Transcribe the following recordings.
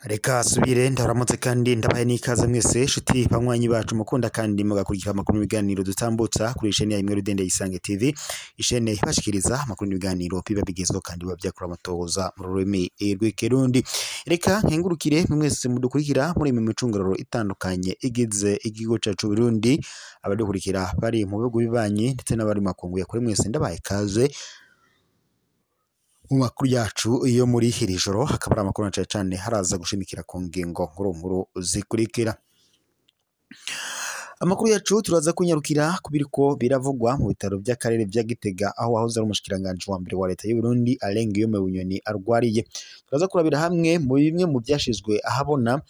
Reka subire ndaramutse kandi ndabaye n'ikaze mwese shuti banywanyi bacu mukunda kandi mugakurikira amakuru n'ibiganiro dutambutsa kuri isheni ya imwe Rudende Isange TV, isheni ibashikiriza amakuru n'ibiganiro biba bigezweho kandi biba byakora amatohoza mu rurimi rw'ikirundi. Reka nkengurukire mwese mudukurikira muri mu micungararo itandukanye igize igihugu cyacu Burundi, abadukurikira bari mu bihugu bibanyi ndetse n'abari makungu kuri mwese ndabaye kaze mu makuru yacu iyo muri iri joro. Hakaba ari amakuru cyane haraza gushimikira ku ngingo nkuru zikurikira. Amakuru yacu turaza kunyarukira kubiriko biravugwa mu bitaro by'akarere bya Gitega, aho wahoze ari umushikiranganje wa mbere wa leta y'u Burundi Alain Guillaume Bunyoni arwariye. Turaza kurabira hamwe mu bimwe mu byashizwe ahabona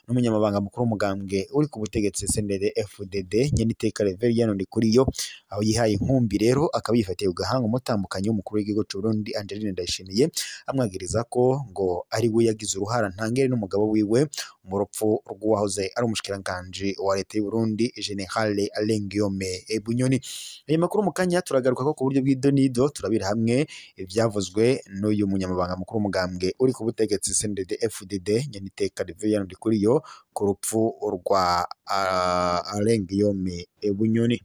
n'umunyamabanga mukuru w'umugambwe uri ku butegetsi CNDD FDD Nyeniteka Reverien Ndikuriyo, aho yihaye inkumbi rero akaba yifatiye ugahanga umutambukanyi w'umukuru w'igihugu cy'u Burundi Angeline Ndayishimiye, amwagiriza ko ngo ari we yagize uruhara ntangere n'umugabo wiwe mu rupfu rw'uwahoze ari umushikiranganje wa leta y'u Burundi General Alain Guillaume Bunyoni. Ayo makuru mu kanya turagaruka ko ku buryo bw'idonido turabira hamwe ibyavuzwe n'uyu munyamabanga mukuru w'umugambwe uri ku butegetsi CNDD FDD Nyeniteka Reverien Ndikuriyo ku rupfu rwa Alain Guillaume Bunyoni.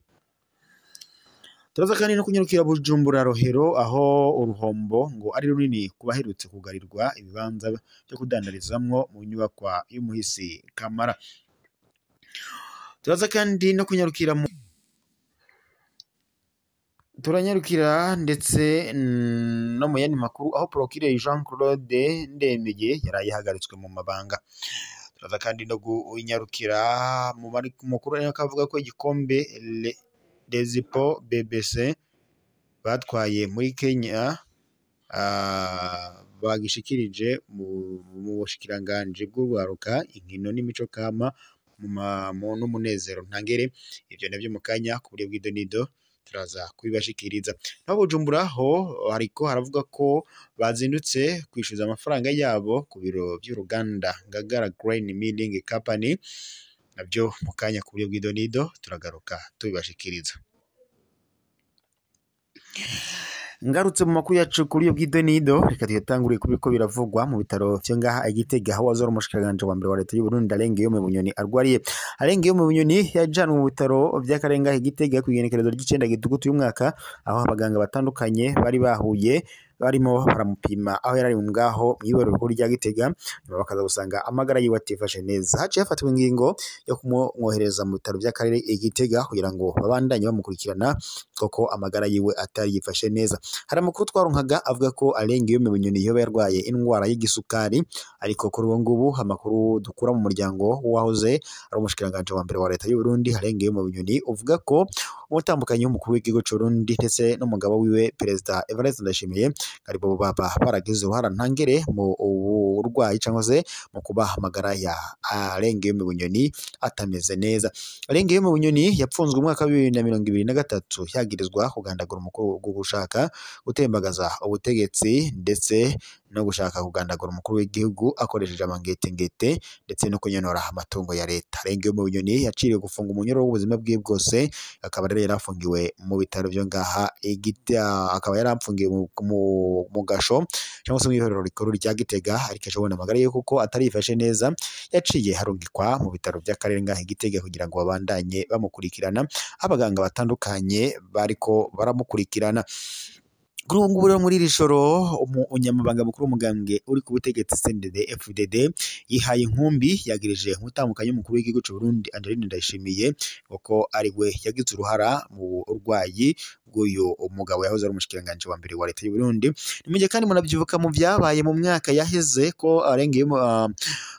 Turaza kandi no kunyarukira Bujumbura Rohero, aho uruhombo ngo ari runini kubaherutse kugarirwa ibibanza byo kudandarizamwo mu nyubakwa y'umuhisi Kamara. Turaza kandi no kunyarukira turanyarukira ndetse no mu yandi makuru, aho Procureur Jean Claude Ndemeye yaraye yahagaritswe mu mabanga. Turaza kandi no kunyarukira mu makuru akavuga ko igikombe Dezipo BBC batwaye muri Kenya bagishikirije mu bushikiranganje bw'urwaruka, inkino n'imico kama n'umunezero ntangere. Ivyo navyo mu kanya ku buryo bw'idonido turaza kubibashikiriza. Naho Bujumbura ho hariko haravuga ko bazindutse kwishyuza amafaranga yabo ku biro by'uruganda Ngagara Grain Milling Company, nabyo mu kanya ku buryo bw'idonido turagaruka tubibashikiriza. Ngarutse mu makuru yacu kuri yo bw'idonido, reka tuyatanguriye kubiko biravugwa mu bitaro byo ngaha Igitega, aho wazora umushikiranganje wa mbere wa leta y'u Burundi Alain Guillaume Bunyoni arwariye. Alain Guillaume Bunyoni yajanwe mu bitaro by'akarenga Igitega ku igenekerezo ry'icenda gitugutu y'umwaka, aho abaganga batandukanye bari bahuye barimo baramupima, aho yarari mu ngaho mw'ibero rikuru rya Gitega, bakaza gusanga amagara yiwe atifashe neza. Haciye hafatwa ingingo yo kumwohereza mu bitaro by'akarere Igitega kugira ngo babandanye bamukurikirana koko amagara yiwe atari yifashe neza. Hari amakuru twaronkaga avuga ko Alain Guillaume Bunyoni yoba yarwaye indwara y'igisukari, ariko kuri ubu ngubu amakuru dukura mu muryango wahoze ari umushikiranganje wa mbere wa leta y'u Burundi Alain Guillaume Bunyoni uvuga ko umutambukanyi w'umukuru w'igihugu cy'u Burundi ndetse n'umugabo wiwe Perezida Evariste Ndayishimiye aribo baba baragize uruhara ntangere mu urwayi cyangwa se mu kuba amagara ya Alain Guillaume Bunyoni atameze neza. Alain Guillaume Bunyoni yapfunzwe mu mwaka wa 2023 yagirizwa kugandagura umukuru wo gushaka gutembagaza ubutegetsi ndetse no gushaka kugandagura umukuru w'igihugu akoresheje amangete ndetse no kunyonora amatungo ya leta. Alain Guillaume Bunyoni yaciriwe gufunga umunyoro w'ubuzima bwe bwose, akaba rero yarafungiwe mu bitaro byo ngaha akaba yarafungiwe mu gasho cyangwa se mu ihorero rikuru rya Gitega, ariko ashobora amagara ye kuko atari yifashe neza, yaciye harungikwa mu bitaro by'akarere ngaha Gitega kugira ngo babandanye bamukurikirana, abaganga batandukanye bariko baramukurikirana. Kuri ubu ngubu rero muri iri joro umunyamabanga mukuru w'umugambwe uri ku butegetsi CNDD FDD yihaye inkumbi, yagirije umutambukanyi w'umukuru w'igihugu cy'u Burundi Angeline Ndayishimiye kuko ari we yagize uruhara mu urwayi bw'uyu umugabo yahoze ari umushikiranganje wa mbere wa leta y'u Burundi. Nimujye kandi munabyibuka mu byabaye mu myaka yaheze ko arengeyemo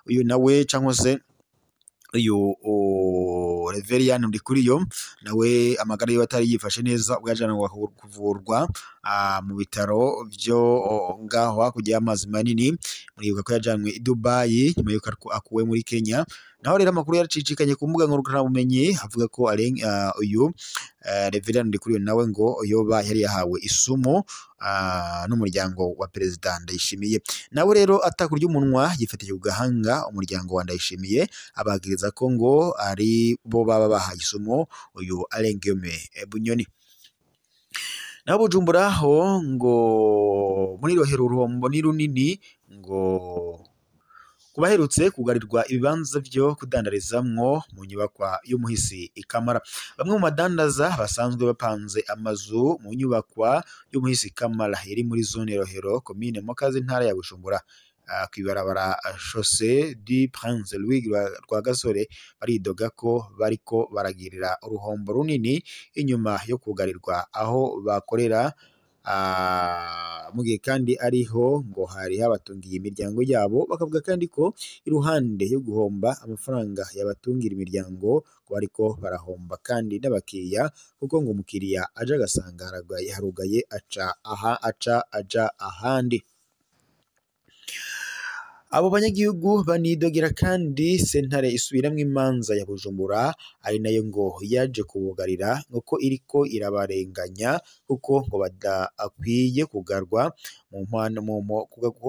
uyu nawe cyangwa se uyu Reverien Ndikuriyo nawe amagara yiwe atari yifashe neza, ubwo yajanwa kuvurwa mu bitaro byo ngaho hakurya y'amazi manini. Muribuka ko yajanwe i Dubai nyuma y'uko akuwe muri Kenya. Naho rero amakuru yaracicikanye ku mbuga ngurukanabumenyi avuga ko uyu Reverien Ndikuriyo nawe ngo yoba yari yahawe isumo n'umuryango wa Perezida Ndayishimiye. Nawe rero atakurya umunwa yifatiye ugahanga umuryango wa Ndayishimiye, abagiriza ko ngo ari bo baba bahaye isumo uyu Alain Guillaume Bunyoni. naho Bujumbura ho ngo muri Rohero uruhombo ni runini ngo kubaherutse kugarirwa ibibanza vyo kudandarizamwo mu nyubakwa y'umuhisi Ikamara. Bamwe mu badandaza basanzwe bapanze amazu mu nyubakwa y'umuhisi Ikamara iri muri zone Rohero komine Mukazi ntara ya Bujumbura kwibarabara Chaussée du Prince Louis Rwagasore baridoga ko bariko baragirira uruhombo runini inyuma yo kugarirwa aho bakorera mu gihe kandi ariho ngo hari habatungiye imiryango yabo. Bakavuga kandi ko iruhande yo guhomba amafaranga yabatungira imiryango ngo ariko barahomba kandi n'abakiriya, kuko ngo umukiriya aje agasanga harugaye aja ahandi. Abo banyagihugu banidogera kandi sentare isubiramwo imanza ya Bujumbura ari nayo ngo yaje kubugarira nuko iriko irabarenganya, kuko ngo badakwiye kugarwa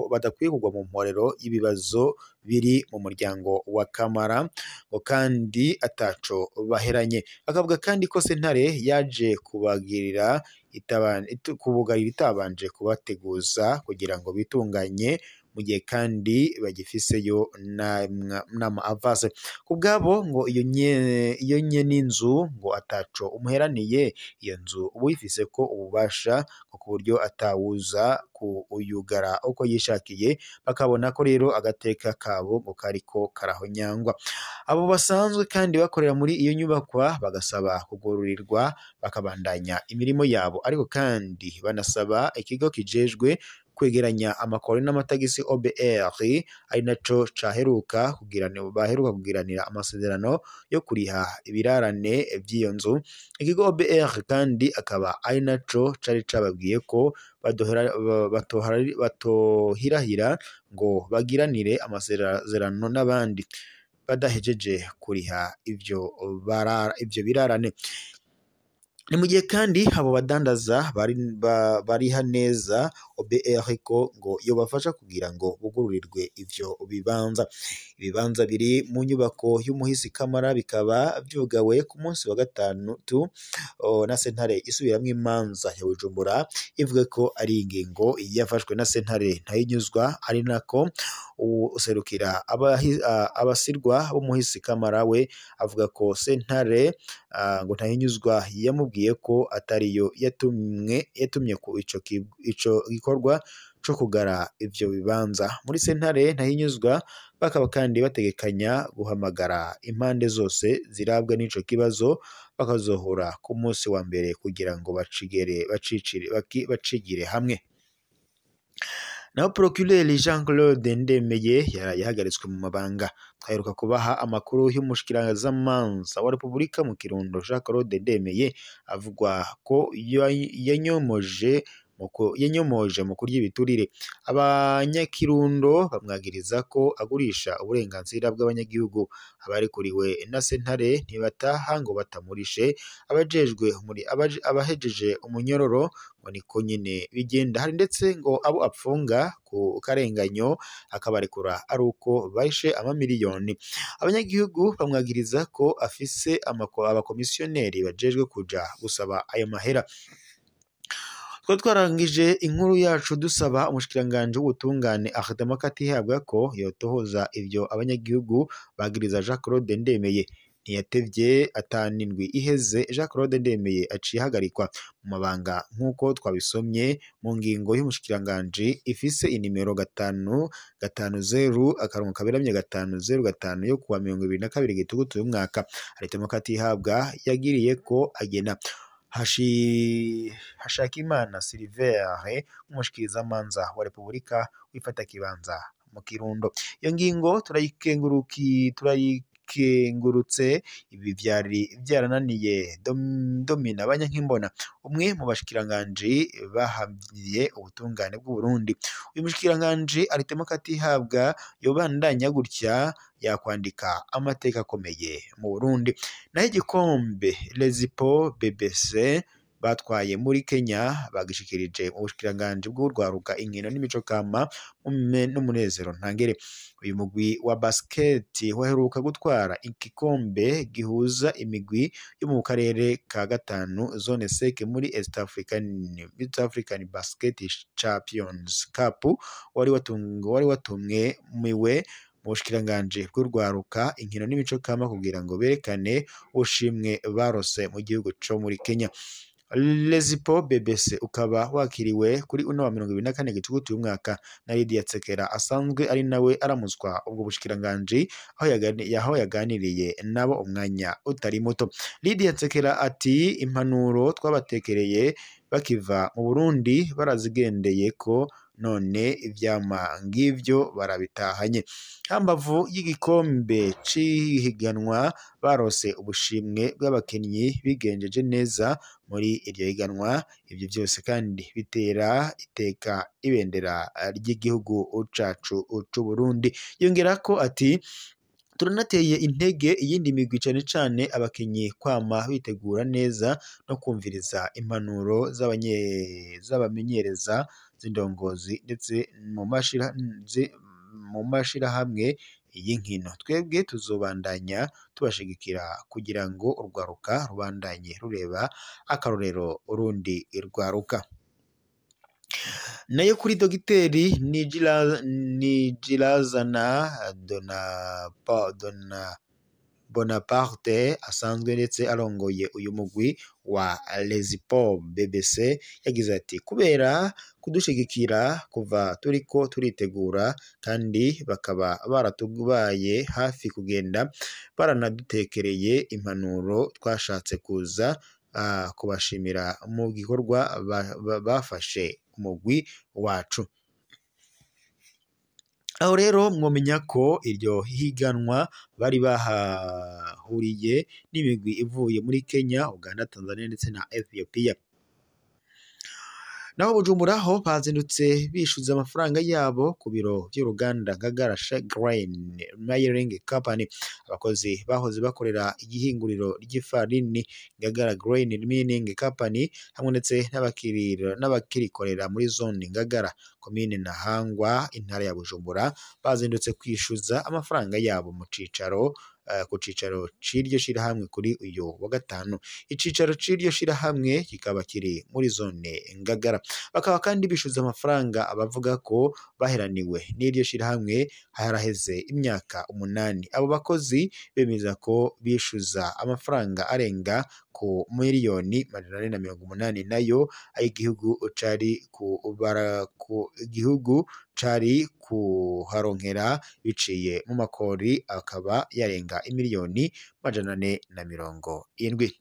badakwiye kugwa mu mporero y'ibibazo biri mu muryango wa Kamara ngo kandi ataco baheranye. Bakavuga kandi ko sentare yaje kubugarira itabanje kubateguza kugira ngo bitunganye, mu gihe kandi bagifiseyo nama avase. Kubwabo ngo iyo nyene inzu ngo ataco umuheraniye, iyo nzu uba uyifise ko ububasha ku buryo atawuza kuyugara uko yishakiye. Bakabona ko rero agateka kabo ngo kariko karahonyangwa. Abo basanzwe kandi bakorera muri iyo nyubakwa bagasaba kugururirwa bakabandanya imirimo yabo, ariko kandi banasaba ikigo kijejwe kwegeranya amakori n'amatagisi OBR ari naco baheruka kugiranira amasezerano yo kuriha ibirarane vy'iyo nzu. Ikigo OBR kandi akaba ari naco cari cababwiye ko batohirahira ngo bagiranire amasezerano n'abandi badahejeje kuriha ivyo birarane. Ni mu gihe kandi abo badandaza bariha neza OBR ko ngo yobafasha kugira ngo bugururirwe ivyo bibanza. Ibibanza biri mu nyubako y'umuhisi Kamara bikaba vyugawe ku munsi wa gatandatu na sentare isubiramwo imanza ya Bujumbura, ivuga ko ari ingingo yafashwe na sentare ntayinyuzwa, ari nako userukira abasirwa b'umuhisi Kamara we avuga ko sentare ngo ntayinyuzwa yamubwiye ko atariyo yatumye ku ico gikorwa co kugara ivyo bibanza. Muri sentare ntahinyuzwa bakaba kandi bategekanya guhamagara impande zose zirabwa n'ico kibazo bakazohura ku munsi wa mbere kugira ngo bacigire hamwe. Naho Procureur Jean Claude Ndemeye yahagaritswe mu mabanga. Twaheruka kubaha amakuru y'umushikirizamanza wa Repubulika mu Kirundo Jean Claude Ndemeye avugwa ko yanyomoje mu kurya ibiturire. Abanyakirundo bamwagiriza ko agurisha uburenganzira bw'abanyagihugu. Abarekuriwe na sentare ntibataha ngo batamurishe, abahejeje umunyororo ngo niko nyine bigenda. Hari ndetse ngo abo apfunga ku karenganyo akabarekura ari uko bahishe amamiliyoni. Abanyagihugu bamwagiriza ko afise abakomisiyoneri bajejwe kuja gusaba ayo mahera. Twarangije inkuru yacu dusaba umushikiranganje w'ubutungane Akhdama Katihabwa ko yotohoza ivyo abanyagihugu bagiriza Jean Claude Ndemeye. Ntiyatevye atanindwi iheze Jean Claude Ndemeye aciye hagarikwa mu mabanga nk'uko twabisomye mu ngingo y'umushikiranganje ifise inimero 550/5005 yo kuwa 2022 Gitugutu y'umwaka. Akhdama Katihabwa yagiriye ko agena Hashakimana Silver nk'umushikirizamanza wa Repubulika wifata kibanza mu Kirundo. Iyo ngingo turayikengurutse. Ibi vyari vyarananiye Domina Abanyankimbona, umwe mu bashikiranganje bahamye ubutungane bw'u Burundi. Uyu mushikiranganje Akhdama Katihabwa yobandanya gutya yakwandika amateka akomeye mu Burundi. Naho igikombe Lezipo BBC batwaye muri Kenya bagishikirije mu bushikiranganje bw'urwaruka inkino n'imico kama n'umunezero ntangere. Uyu mugwi wa basket waheruka gutwara igikombe gihuza imigwi yo mu karere ka gatanu zone sec muri East African Basket Champions Cup wari watumwe miwe mu bushikiranganje bw'urwaruka inkino n'imico kama kugira ngo berekane ubushimwe barose mu gihugu co muri Kenya. Lezipo BBC ukaba wakiriwe kuri uno wa 24 Gitugutu uyu mwaka na Lydia Tsekera asanzwe ari nawe aramuswa ubwo bushikiranganje aho yaganiriye nabo umwanya utari muto. Lydia Tsekera ati impanuro twabatekereye bakiva mu Burundi barazigendeye ko none ivyama ngivyo barabitahanye. Hambavu y'igikombe cihiganwa barose ubushimwe bw'abakenyi bigenjeje neza muri iryo higanwa. Ivyo byose kandi bitera iteka ibendera ry'igihugu cacu c'u Burundi. Yongerako ati turanateye intege iyindi migwi cane cane abakenyi kwama bitegura neza no kumviriza impanuro z'abamenyereza z'indongozi ndetse mu mashirahamwe y'inkino. Twebwe tuzobandanya tubashigikira kugira ngo urwaruka rubandanye rureba akarorero urundi rwaruka. Nayo kuri Dogiteri Nijilazana Bonaparte asanzwe ndetse arongoye uyu mugwi wa Lezipo BBC yagize ati kubera kudushigikira kuva turiko turitegura kandi bakaba baratubaye hafi kugenda baranadutekereye impanuro twashatse kuza kubashimira mu gikorwa bafashe umugwi wacu. Aho rero mwomenya ko iryo higanwa bari bahahuriye n'imigwi ivuye muri Kenya, Uganda, Tanzania ndetse na Ethiopia. Naho Bujumbura ho bazindutse bishuza amafaranga yabo ku biro by'uruganda Ngagara Grain Milling Company. Abakozi bahoze bakorera igihinguriro ry'ifarini Ngagara Grain Milling Company hamwe ndetse n'abakirikorera muri zone Ngagara komine Ntahangwa intara ya Bujumbura bazindutse kwishuza amafaranga yabo mu cicaro ku cicaro c'iryo shirahamwe kuri uyu wa gatanu. Icicaro c'iryo shirahamwe kikaba kiri muri zone Ngagara. Bakaba kandi bishuza amafaranga abavuga ko baheraniwe n'iryo shirahamwe haraheze imyaka 8. Abo bakozi bemeza ko bishuza amafaranga arenga ku miliyoni 480 nayo igihugu cari kuharonkera biciye mu makori akaba yarenga imiliyoni 470.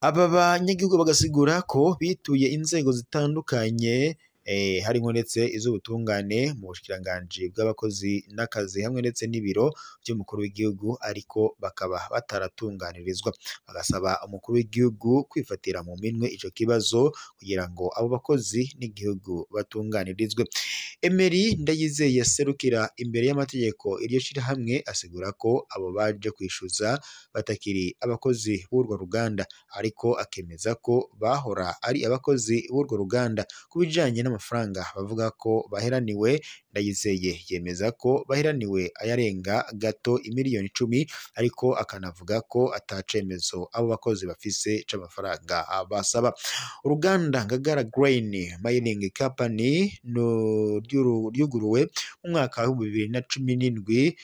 Aba banyagihugu bagasigura ko bituye inzego zitandukanye harimo ndetse iz'ubutungane mu bushikiranganje bw'abakozi n'akazi hamwe ndetse n'ibiro by'umukuru w'igihugu ariko bakaba bataratunganirizwa. Bagasaba umukuru w'igihugu kwifatira mu minwe ico kibazo kugira ngo abo bakozi n'igihugu batunganirizwe. Emery Ndayizeye yaserukira imbere y'amategeko iryo shirahamwe asigura ko abo baje kwishuza batakiri abakozi b'urwo ruganda ariko akemeza ko bahora ari abakozi b'urwo ruganda. Kubijanye n'amafaranga bavuga ko baheraniwe, Ndayizeye yemeza ko baheraniwe ayarenga gato imiliyoni 10 ariko akanavuga ko atacemezo abo bakozi bafise c'amafaranga basaba. Uruganda Ngagara Grain Milling Company ryuguruwe mu mwaka wa 2017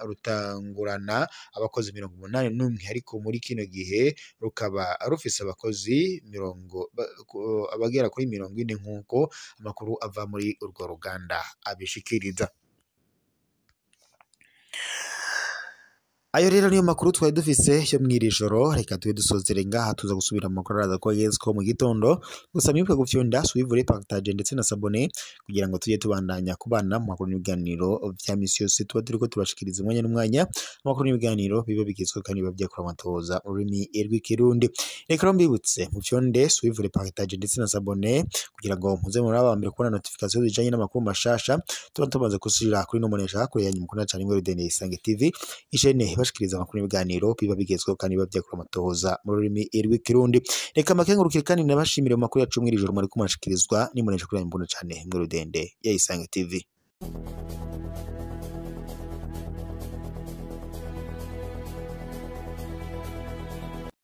rutangurana abakozi 81 ariko muri kino gihe rukaba rufise abakozi abagera kuri 40 nkuko amakuru ava muri urwo ruganda abishikiriza. Ayo rero niyo makuru twari dufise yo mwirijoro. Reka tuye dusozere ngaha tuza gusubira mu makuru araza ko yezko mu gitondo. Gusa mwibwe gufyonda suivre partage ndetse na sabone kugira ngo tujye tubandanya kubana mu makuru n'ibiganiro vya misi yose tuba turiko tubashikiriza umwanya n'umwanya. Amakuru n'ibiganiro bibe bigizwe kandi bibavye kuri amatoza ururimi rw'ikirundi. Reka mbibutse mu fyonde suivre partage ndetse na sabone kugira ngo muze muri abambere kubona notification zijanye n'amakuru mashasha tuba tumaze kusubira kuri no monesha kuri yanyu mukunda cyane ngo Rudende Isange TV ishene bashikiriza amakuru n'ibiganiro biba bigezweho kandi biba vyakura amatohoza mu rurimi rw'ikirundi. Reka makengurukire kandi nabashimire mu makuru yacu mw'iri joro mwariko murashikirizwa nimuneje kuri mbona cane mu Rudende ya Isange TV.